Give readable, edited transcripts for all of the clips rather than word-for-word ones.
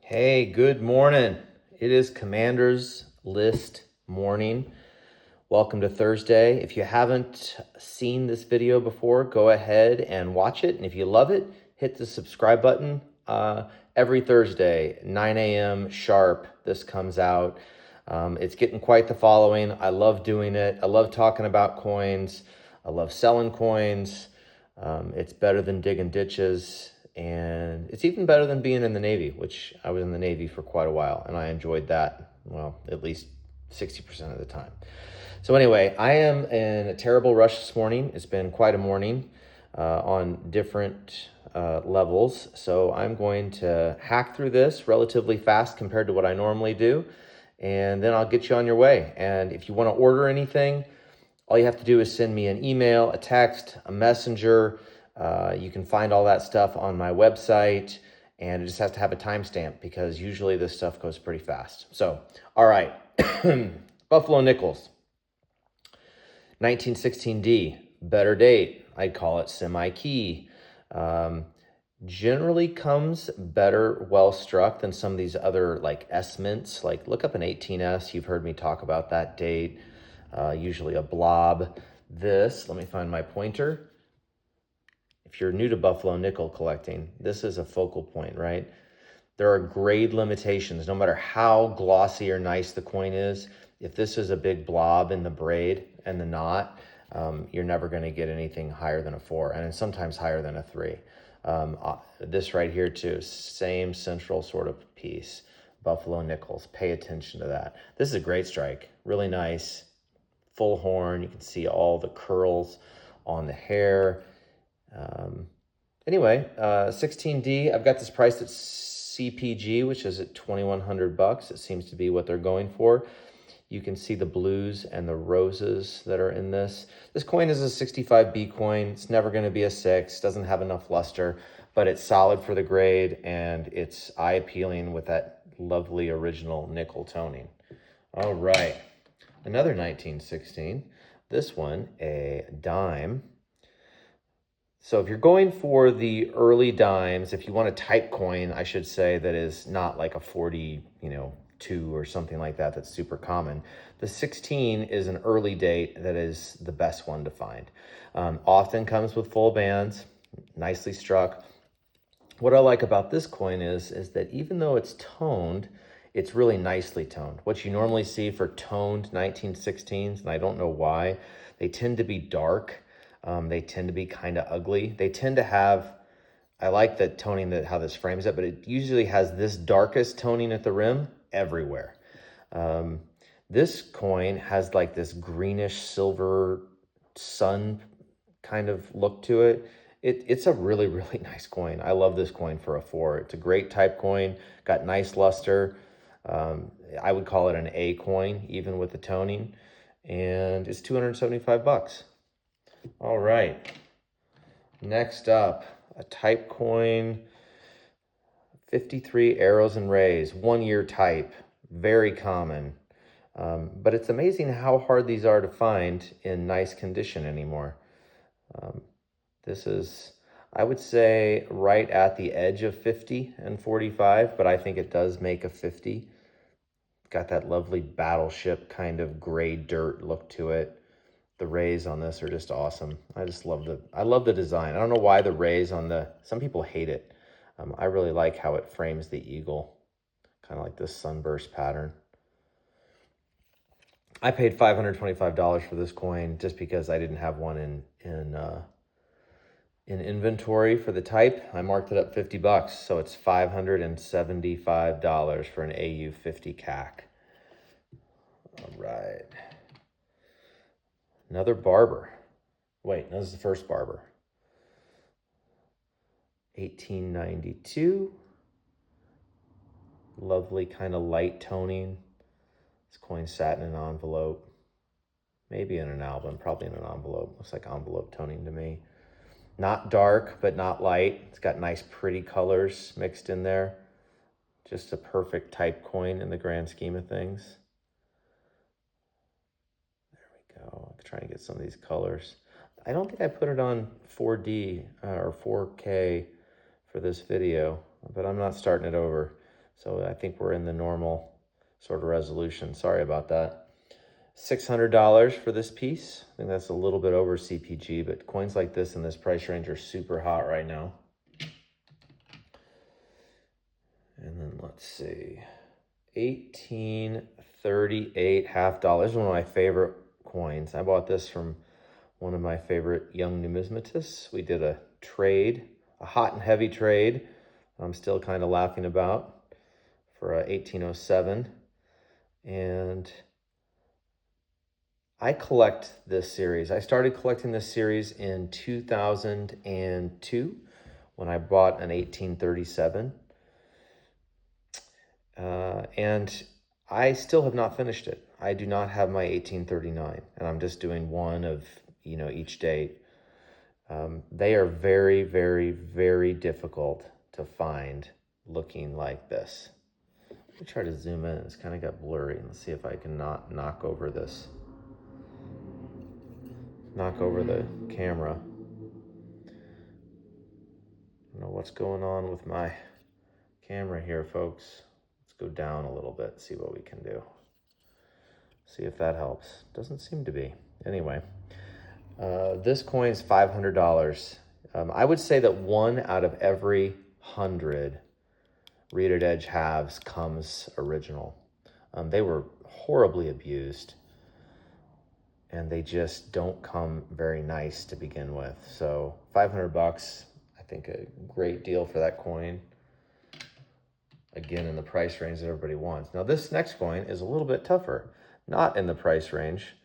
Hey, good morning. It is Commander's List morning. Welcome to Thursday. If you haven't seen this video before, go ahead and watch it. And if you love it, hit the subscribe button. Every Thursday, 9 a.m. sharp, this comes out. It's getting quite the following. I love doing it. I love talking about coins. I love selling coins. It's better than digging ditches. And it's even better than being in the Navy, which I was in the Navy for quite a while, and I enjoyed that, well, at least 60% of the time. So anyway, I am in a terrible rush this morning. It's been quite a morning on different levels. So I'm going to hack through this relatively fast compared to what I normally do, and then I'll get you on your way. And if you want to order anything, all you have to do is send me an email, a text, a messenger. You can find all that stuff on my website, and it just has to have a timestamp because usually this stuff goes pretty fast. So, all right, Buffalo Nickels, 1916D, better date. I'd call it semi-key. Generally comes better well struck than some of these other like S mints. Like look up an 18S. You've heard me talk about that date. Usually a blob. This, let me find my pointer. If you're new to Buffalo nickel collecting, this is a focal point, right? There are grade limitations. No matter how glossy or nice the coin is, if this is a big blob in the braid and the knot, you're never going to get anything higher than a 4, and sometimes higher than a 3. This right here too, same central sort of piece. Buffalo nickels, pay attention to that. This is a great strike, really nice, full horn. You can see all the curls on the hair. Anyway, 16D, I've got this priced at CPG, which is at $2,100. It seems to be what they're going for. You can see the blues and the roses that are in this. This coin is a 65B coin. It's never going to be a 6, doesn't have enough luster, but it's solid for the grade, and it's eye-appealing with that lovely original nickel toning. All right, another 1916. This one, a dime. So if you're going for the early dimes, if you want a type coin, I should say, that is not like a 42 or something like that, that's super common, the 16 is an early date that is the best one to find. Often comes with full bands, nicely struck. What I like about this coin is that even though it's toned, it's really nicely toned. What you normally see for toned 1916s, and I don't know why, they tend to be dark. They tend to be kind of ugly. They tend to have, I like the toning, that how this frames it, but it usually has this darkest toning at the rim everywhere. This coin has like this greenish silver sun kind of look to it. It's a really, really nice coin. I love this coin for a 4. It's a great type coin, got nice luster. I would call it an A coin, even with the toning, and it's $275. All right, next up, a type coin, 53 arrows and rays, 1-year type, very common. But it's amazing how hard these are to find in nice condition anymore. This is, I would say, right at the edge of 50 and 45, but I think it does make a 50. Got that lovely battleship kind of gray dirt look to it. The rays on this are just awesome. I just love the design. I don't know why the rays on some people hate it. I really like how it frames the eagle, kind of like this sunburst pattern. I paid $525 for this coin just because I didn't have one in inventory for the type. I marked it up $50, so it's $575 for an AU50 CAC. All right. Another Barber. Wait, no, this is the first Barber. 1892. Lovely kind of light toning. This coin sat in an envelope. Maybe in an album, probably in an envelope. Looks like envelope toning to me. Not dark, but not light. It's got nice pretty colors mixed in there. Just a perfect type coin in the grand scheme of things. I'll try and get some of these colors. I don't think I put it on 4D or 4K for this video, but I'm not starting it over. So I think we're in the normal sort of resolution. Sorry about that. $600 for this piece. I think that's a little bit over CPG, but coins like this in this price range are super hot right now. And then let's see, 1838 half dollars. This is one of my favorite coins. I bought this from one of my favorite young numismatists. We did a trade, a hot and heavy trade. I'm still kind of laughing about, for 1807. And I collect this series. I started collecting this series in 2002 when I bought an 1837. And I still have not finished it. I do not have my 1839, and I'm just doing one of, each date. They are very, very, very difficult to find looking like this. Let me try to zoom in. It's kind of got blurry. Let's see if I can not knock over the camera. I don't know what's going on with my camera here, folks. Let's go down a little bit, see what we can do. See if that helps. Doesn't seem to be. Anyway, this coin is $500. I would say that 1 out of every 100 Reader Edge halves comes original. They were horribly abused, and they just don't come very nice to begin with. So $500, I think a great deal for that coin. Again, in the price range that everybody wants. Now this next coin is a little bit tougher. Not in the price range.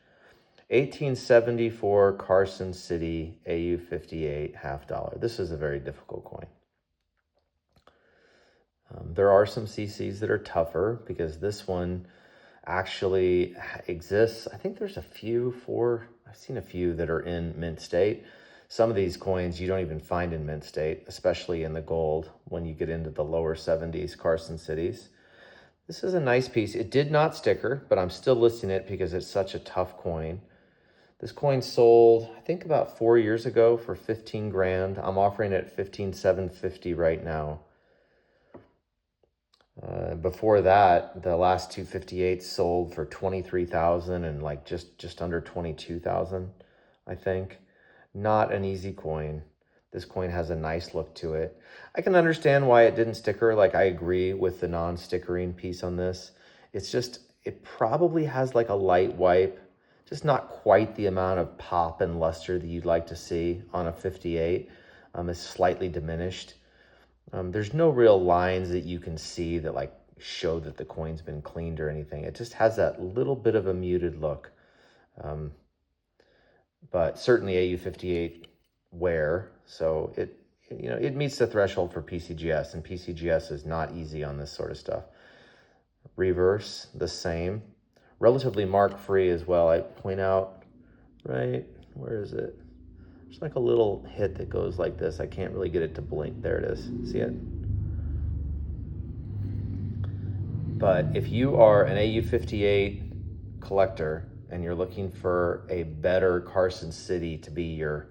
1874 Carson City AU58 half dollar. This is a very difficult coin. There are some CCs that are tougher because this one actually exists. I think there's I've seen a few that are in mint state. Some of these coins you don't even find in mint state, especially in the gold when you get into the lower 70s Carson Cities. This is a nice piece. It did not sticker, but I'm still listing it because it's such a tough coin. This coin sold, I think, about 4 years ago for 15 grand. I'm offering it at 15,750 right now. Before that, the last 258 sold for 23,000 and like just under 22,000, I think. Not an easy coin. This coin has a nice look to it. I can understand why it didn't sticker. Like, I agree with the non-stickering piece on this. It's just, it probably has like a light wipe, just not quite the amount of pop and luster that you'd like to see on a 58. It's slightly diminished. There's no real lines that you can see that like show that the coin's been cleaned or anything. It just has that little bit of a muted look. But certainly AU58 wear, so it meets the threshold for PCGS, and PCGS is not easy on this sort of stuff. Reverse, the same. Relatively mark-free as well. I point out, right, where is it? There's like a little hit that goes like this. I can't really get it to blink. There it is. See it? But if you are an AU58 collector and you're looking for a better Carson City to be your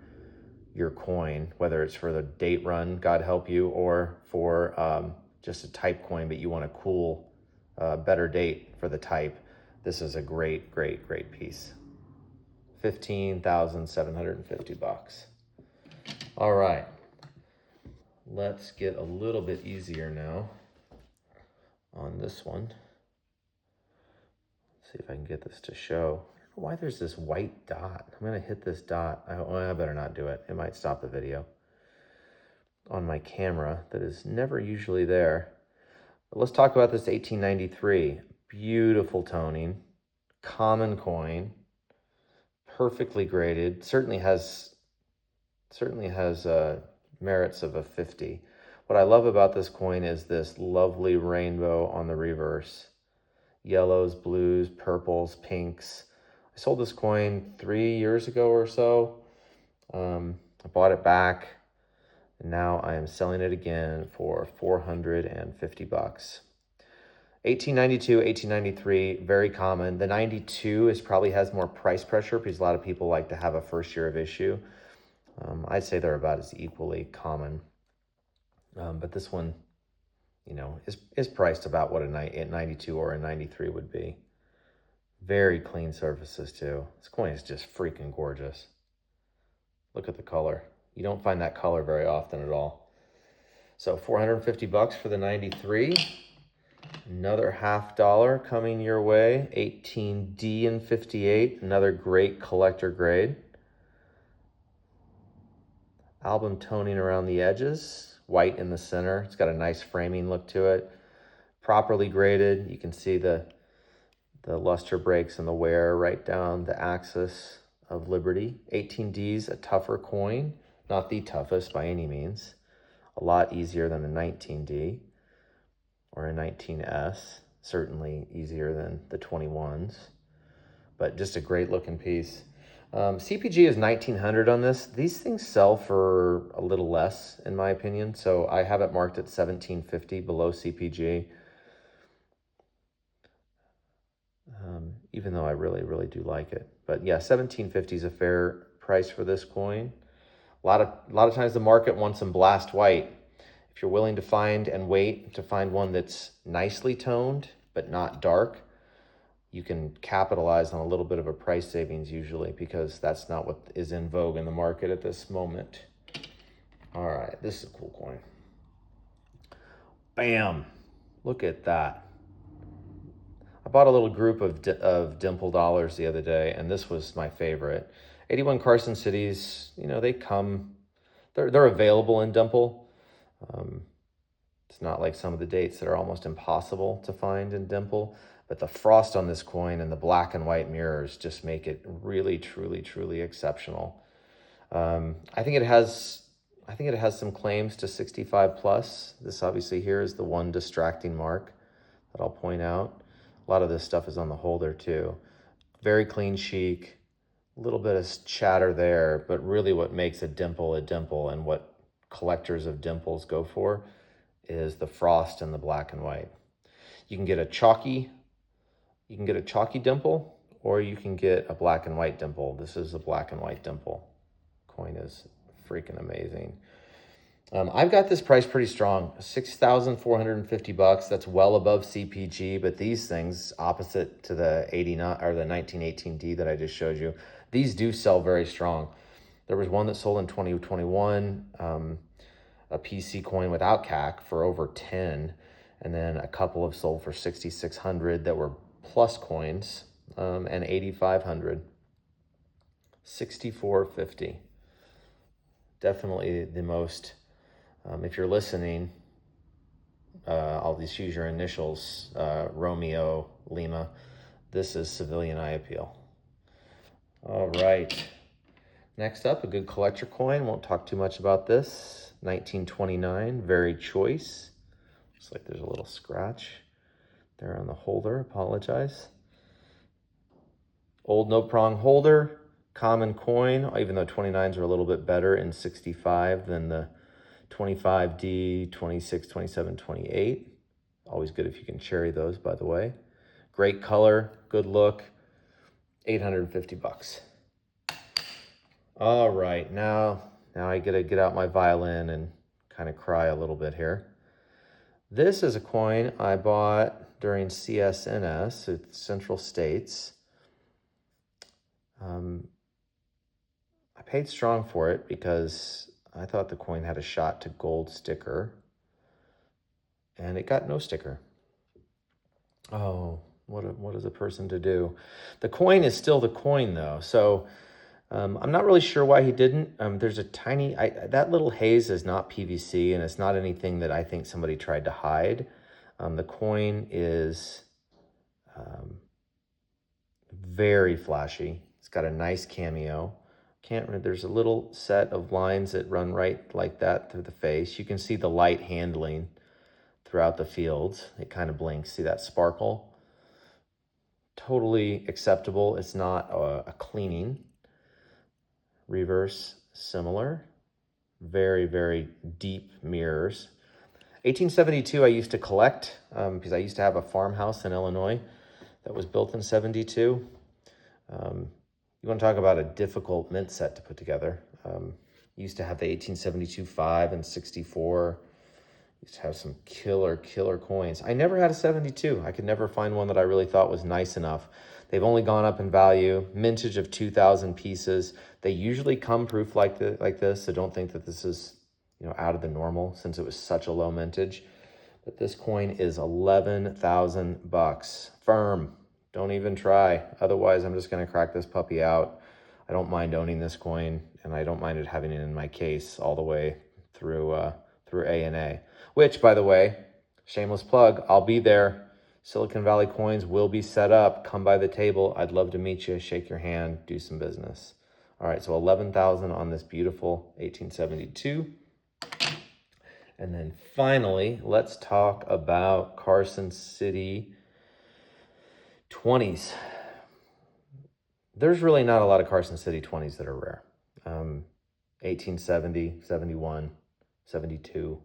coin, whether it's for the date run, God help you, or for just a type coin, but you want a cool, better date for the type, this is a great, great, great piece. $15,750. All right, let's get a little bit easier now on this one. Let's see if I can get this to show. I don't know why there's this white dot. I'm gonna hit this dot. I better not do it. It might stop the video on my camera that is never usually there. But let's talk about this 1893. Beautiful toning, common coin, perfectly graded. Certainly has merits of a 50. What I love about this coin is this lovely rainbow on the reverse. Yellows, blues, purples, pinks. I sold this coin 3 years ago or so. I bought it back, and now I am selling it again for $450. 1892, 1893, very common. The 92 probably has more price pressure because a lot of people like to have a first year of issue. I'd say they're about as equally common. But this one you know, is priced about what a 92 or a 93 would be. Very clean surfaces too. This coin is just freaking gorgeous. Look at the color. You don't find that color very often at all. So $450 for the 93. Another $50 coming your way. 18D and 58. Another great collector grade. Album toning around the edges. White in the center. It's got a nice framing look to it. Properly graded. You can see the luster breaks and the wear right down the axis of Liberty. 18D's a tougher coin, not the toughest by any means. A lot easier than a 19D or a 19S, certainly easier than the 21s, but just a great looking piece. CPG is 1900 on this. These things sell for a little less in my opinion, so I have it marked at 1750 below CPG. Even though I really do like it. But yeah, 1750 is a fair price for this coin. A lot of times the market wants them blast white. If you're willing to find and wait to find one that's nicely toned but not dark, you can capitalize on a little bit of a price savings usually, because that's not what is in vogue in the market at this moment. All right, this is a cool coin. Bam! Look at that. I bought a little group of dimple dollars the other day, and this was my favorite. 81 Carson Cities, you know, they're available in dimple. It's not like some of the dates that are almost impossible to find in dimple, but the frost on this coin and the black and white mirrors just make it really, truly exceptional. I think it has some claims to 65 plus. This obviously here is the one distracting mark that I'll point out. A lot of this stuff is on the holder too. Very clean chic, a little bit of chatter there, but really what makes a dimple and what collectors of dimples go for is the frost and the black and white. You can get a chalky dimple, or you can get a black and white dimple. This is a black and white dimple. Coin is freaking amazing. I've got this price pretty strong, $6,450. That's well above CPG, but these things, opposite to the 89 or the 1918D that I just showed you, these do sell very strong. There was one that sold in 2021, a PC coin without CAC for over 10, and then a couple have sold for 6,600 that were plus coins, and 8,500. 6450. Definitely the most. If you're listening, I'll just use your initials, Romeo, Lima. This is Civilian Eye Appeal. All right. Next up, a good collector coin. Won't talk too much about this. 1929, very choice. Looks like there's a little scratch there on the holder. Apologize. Old no prong holder, common coin, even though 29s are a little bit better in 65 than the 25D, 26, 27, 28. Always good if you can cherry those, by the way. Great color, good look, $850. All right, now I gotta get out my violin and kind of cry a little bit here. This is a coin I bought during CSNS at Central States. I paid strong for it because I thought the coin had a shot to gold sticker, and it got no sticker. Oh, what is a person to do? The coin is still the coin though, so I'm not really sure why he didn't. There's a tiny, that little haze is not PVC, and it's not anything that I think somebody tried to hide. The coin is very flashy. It's got a nice cameo. There's a little set of lines that run right like that through the face. You can see the light handling throughout the fields. It kind of blinks. See that sparkle? Totally acceptable. It's not a cleaning. Reverse, similar. Very deep mirrors. 1872 I used to collect because I used to have a farmhouse in Illinois that was built in 72. You want to talk about a difficult mint set to put together. Used to have the 1872 5 and 64 These have some killer coins. I never had a 72. I could never find one that I really thought was nice enough. They've only gone up in value. Mintage of 2,000 pieces. They usually come proof like this, so don't think that this is, you know, out of the normal since it was such a low mintage. But this coin is 11,000 bucks. Firm. Don't even try. Otherwise, I'm just going to crack this puppy out. I don't mind owning this coin, and I don't mind it having it in my case all the way through A&A. Which, by the way, shameless plug, I'll be there. Silicon Valley coins will be set up. Come by the table. I'd love to meet you, shake your hand, do some business. All right, so 11,000 on this beautiful 1872. And then finally, let's talk about Carson City 20s. There's really not a lot of Carson City 20s that are rare. 1870, 71, 72.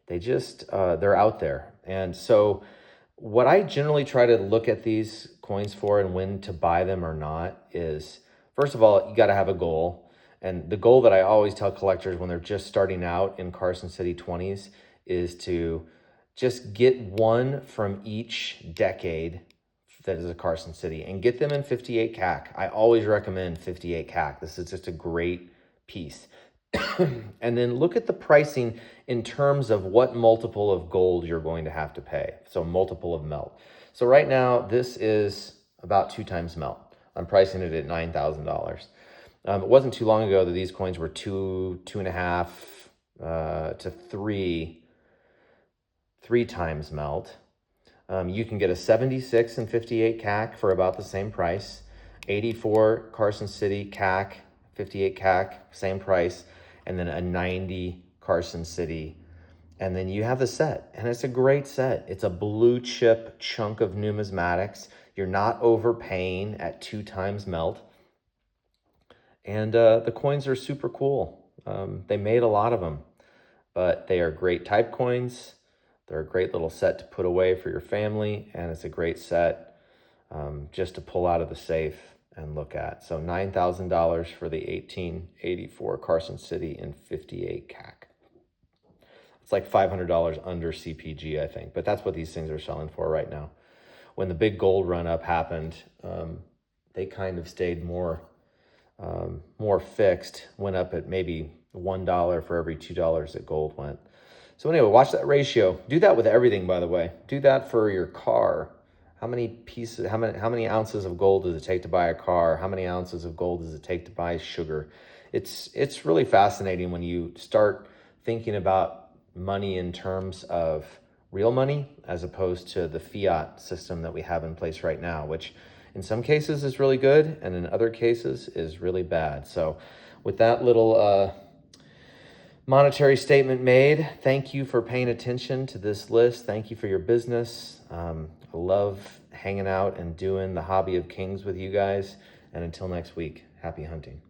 They're out there. And so what I generally try to look at these coins for and when to buy them or not is, first of all, you got to have a goal. And the goal that I always tell collectors when they're just starting out in Carson City 20s is to just get one from each decade that is a Carson City and get them in 58 CAC. I always recommend 58 CAC. This is just a great piece. And then look at the pricing in terms of what multiple of gold you're going to have to pay. So multiple of melt. So right now, this is about 2 times melt. I'm pricing it at $9,000. It wasn't too long ago that these coins were 2.5 to 3 times melt. You can get a 76 and 58 CAC for about the same price. 84 Carson City CAC, 58 CAC, same price. And then a 90 Carson City. And then you have the set. And it's a great set. It's a blue chip chunk of numismatics. You're not overpaying at 2 times melt. And the coins are super cool. They made a lot of them, but they are great type coins. They're a great little set to put away for your family, and it's a great set just to pull out of the safe and look at. So $9,000 for the 1884 Carson City in 58 CAC. It's like $500 under CPG, I think, but that's what these things are selling for right now. When the big gold run up happened, they kind of stayed more fixed, went up at maybe $1 for every $2 that gold went. So anyway, watch that ratio. Do that with everything, by the way. Do that for your car. How many ounces of gold does it take to buy a car? How many ounces of gold does it take to buy sugar? It's really fascinating when you start thinking about money in terms of real money as opposed to the fiat system that we have in place right now, which in some cases is really good and in other cases is really bad. So with that little monetary statement made, thank you for paying attention to this list. Thank you for your business. I love hanging out and doing the hobby of kings with you guys. And until next week, happy hunting.